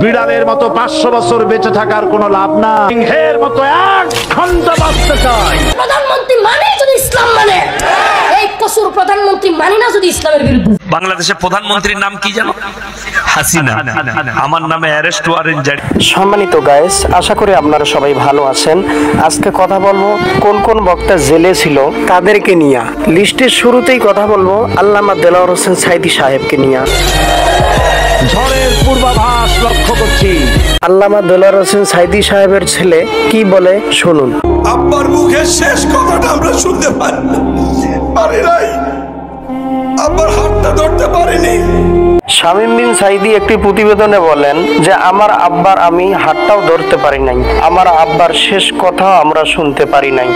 বিড়ালের মতো 500 বছর বেঁচে থাকার কোনো লাভ না, সিংহের মতো 1 ঘন্টা বাঁচতে চাই। প্রধানমন্ত্রী মানে যদি ইসলাম মানে, এই কসুর প্রধানমন্ত্রী মানে না যদি ইসলামের বিরুদ্ধে। বাংলাদেশের প্রধানমন্ত্রীর নাম কি জানো? হাসিনা। আমার নামে অ্যারেস্ট ওয়ারেন্ট জারি। সম্মানিত গাইস, আশা করি আপনারা সবাই ভালো আছেন। আজকে কথা বলবো কোন কোন বক্তা জেলে ছিল তাদেরকে নিয়ে। লিস্টের শুরুতেই কথা বলবো আল্লামা দেলোয়ার হোসেন সাঈদী সাহেবকে নিয়ে। ঝড়ের পূর্বাভাস লক্ষ্য করছি। আল্লামা দেলোয়ার হোসেন সাঈদী সাহেবের ছেলে কি বলে শুনুন। আব্বার মুখের শেষ কথাটা আমরা শুনতে পারি নাই, আব্বার হাতটা ধরতে পারিনি। শামীম বিন সাঈদী একটি প্রতিবেদনে বলেন যে আমার আব্বার আমি হাতটাও ধরতে পারি নাই, আমার আব্বার শেষ কথাও আমরা শুনতে পারি নাই।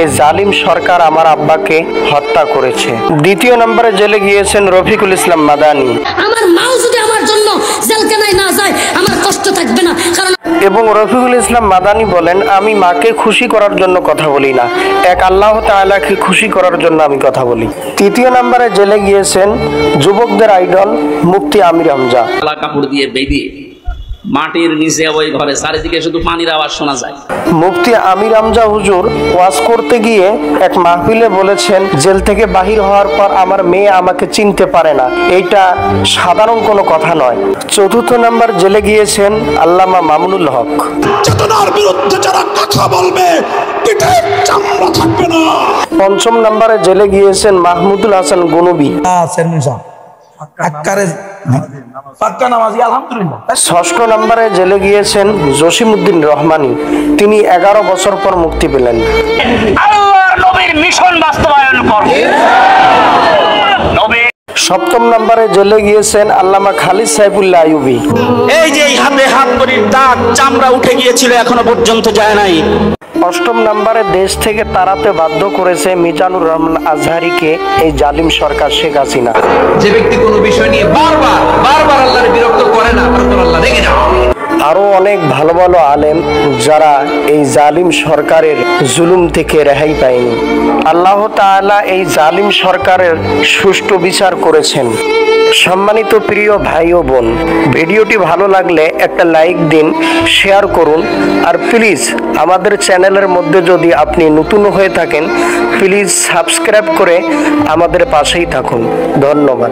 এই জালিম সরকার আমার আব্বাকে হত্যা করেছে। দ্বিতীয় নম্বরে জেলে গিয়েছেন রফিকুল ইসলাম মাদানী। আমার মাও যদি আমার জন্য জেলখানায় না যায় আমার কষ্ট থাকবে না, কারণ এবং রফিকুল ইসলাম মাদানী বলেন আমি মাকে খুশি করার জন্য কথা বলি না, এক আল্লাহ তাআলাকে খুশি করার জন্য আমি কথা বলি। তৃতীয় নম্বরে জেলে গিয়েছেন যুবকদের আইডল মুফতি আমির হামজা। কাপড় দিয়ে বেঁধে মাটির নিচে ওই ঘরে চারিদিকে শুধু পানির আওয়াজ শোনা যায়। মুফতি আমির হামজা হুজুর ওয়াজ করতে গিয়ে এক মাহফিলে বলেছেন জেল থেকে বাহির হওয়ার পর আমার মেয়ে আমাকে চিনতে পারে না, এইটা সাধারণ কোনো কথা নয়। চতুর্থ নম্বর জেলে গিয়েছেন আল্লামা মামুনুল হক। চেতনার বিরুদ্ধে যারা কথা বলবে পিঠে চামড়া থাকবে না। পঞ্চম নম্বরে জেলে গিয়েছেন মাহমুদুল হাসান গনবী। ষষ্ঠ নম্বরে জেলে গিয়েছেন জসিমউদ্দিন রহমানী, তিনি 11 বছর পর মুক্তি পেলেন। আল্লাহর নবীর মিশন বাস্তবায়ন করবে। সপ্তম নম্বরে জেলে গিয়েছেন আল্লামা খালিদ সাইফুল্লাহ আইয়ুবী। এই যে হাতে হাত করির দাগ চামড়া উঠে গিয়েছিল এখনো পর্যন্ত যায় নাই। অষ্টম নম্বরে দেশ থেকে তাড়াতে বাধ্য করেছে মিজানুর রহমান আজহারিকে এই জালিম সরকার শেখ হাসিনা। যে ব্যক্তি কোনো বিষয় নিয়ে বারবার আল্লাহর বিরক্ত করে না, আল্লাহ রেগে যায়। আরো অনেক ভালো ভালো আলেম যারা এই জালিম সরকারের জুলুম থেকে রেহাই পায়নি। আল্লাহ তাআলা এই জালিম সরকারের সুষ্ঠু বিচার করেছেন। সম্মানিত প্রিয় ভাই ও বোন, ভিডিওটি ভালো লাগলে একটা লাইক দিন, শেয়ার করুন, আর প্লিজ আমাদের চ্যানেলের মধ্যে যদি আপনি নতুন হয়ে থাকেন প্লিজ সাবস্ক্রাইব করে আমাদের পাশেই থাকুন। ধন্যবাদ।